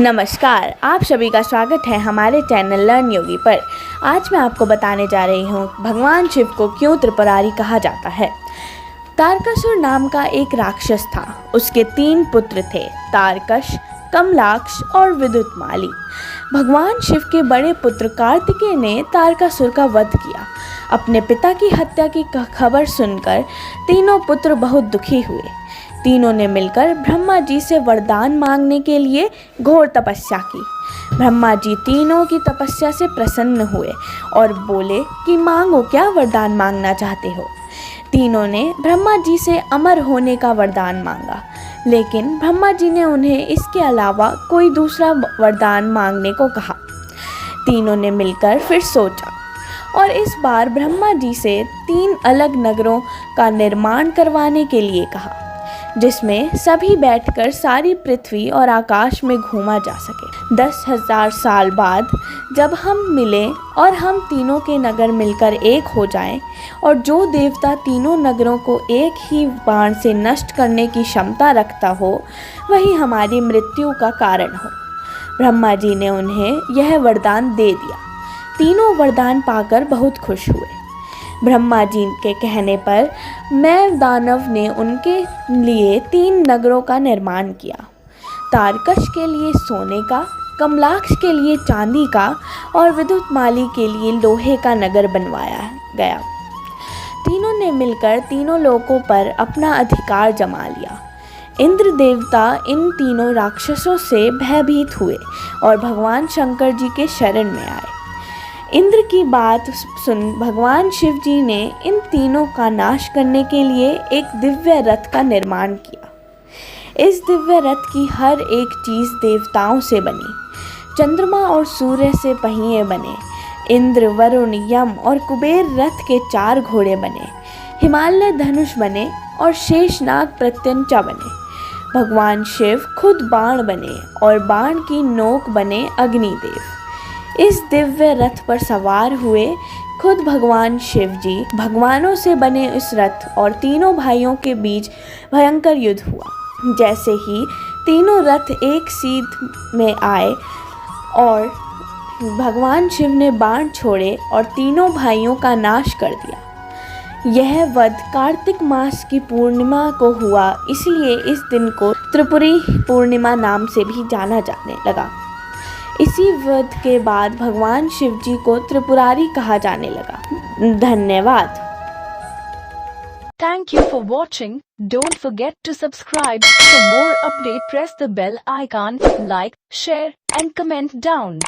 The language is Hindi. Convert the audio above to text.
नमस्कार, आप सभी का स्वागत है हमारे चैनल लर्न योगी पर। आज मैं आपको बताने जा रही हूँ भगवान शिव को क्यों त्रिपुरारी कहा जाता है। तारकासुर नाम का एक राक्षस था। उसके 3 पुत्र थे, तारकश, कमलाक्ष और विद्युतमाली। भगवान शिव के बड़े पुत्र कार्तिकेय ने तारकासुर का वध किया। अपने पिता की हत्या की खबर सुनकर तीनों पुत्र बहुत दुखी हुए। तीनों ने मिलकर ब्रह्मा जी से वरदान मांगने के लिए घोर तपस्या की। ब्रह्मा जी तीनों की तपस्या से प्रसन्न हुए और बोले कि मांगो, क्या वरदान मांगना चाहते हो। तीनों ने ब्रह्मा जी से अमर होने का वरदान मांगा, लेकिन ब्रह्मा जी ने उन्हें इसके अलावा कोई दूसरा वरदान मांगने को कहा। तीनों ने मिलकर फिर सोचा और इस बार ब्रह्मा जी से 3 अलग नगरों का निर्माण करवाने के लिए कहा, जिसमें सभी बैठकर सारी पृथ्वी और आकाश में घूमा जा सके। 10,000 साल बाद जब हम मिलें और हम तीनों के नगर मिलकर एक हो जाएं, और जो देवता तीनों नगरों को एक ही बाण से नष्ट करने की क्षमता रखता हो, वही हमारी मृत्यु का कारण हो। ब्रह्मा जी ने उन्हें यह वरदान दे दिया। तीनों वरदान पाकर बहुत खुश हुए। ब्रह्मा जी के कहने पर मैं दानव ने उनके लिए 3 नगरों का निर्माण किया। तारकश के लिए सोने का, कमलाक्ष के लिए चांदी का और विद्युतमाली के लिए लोहे का नगर बनवाया गया। तीनों ने मिलकर तीनों लोकों पर अपना अधिकार जमा लिया। इंद्र देवता इन तीनों राक्षसों से भयभीत हुए और भगवान शंकर जी के शरण में आए। इंद्र की बात सुन भगवान शिव जी ने इन तीनों का नाश करने के लिए एक दिव्य रथ का निर्माण किया। इस दिव्य रथ की हर एक चीज़ देवताओं से बनी। चंद्रमा और सूर्य से पहिए बने। इंद्र, वरुण, यम और कुबेर रथ के 4 घोड़े बने। हिमालय धनुष बने और शेषनाग प्रत्यंचा बने। भगवान शिव खुद बाण बने और बाण की नोक बने अग्निदेव। इस दिव्य रथ पर सवार हुए खुद भगवान शिव जी। भगवानों से बने इस रथ और तीनों भाइयों के बीच भयंकर युद्ध हुआ। जैसे ही तीनों रथ एक सीध में आए और भगवान शिव ने बाण छोड़े और तीनों भाइयों का नाश कर दिया। यह वध कार्तिक मास की पूर्णिमा को हुआ, इसलिए इस दिन को त्रिपुरी पूर्णिमा नाम से भी जाना जाने लगा। इसी वध के बाद भगवान शिव जी को त्रिपुरारी कहा जाने लगा। धन्यवाद। Thank you for watching. Don't forget to subscribe. For more update, press the bell icon, like, share and comment down.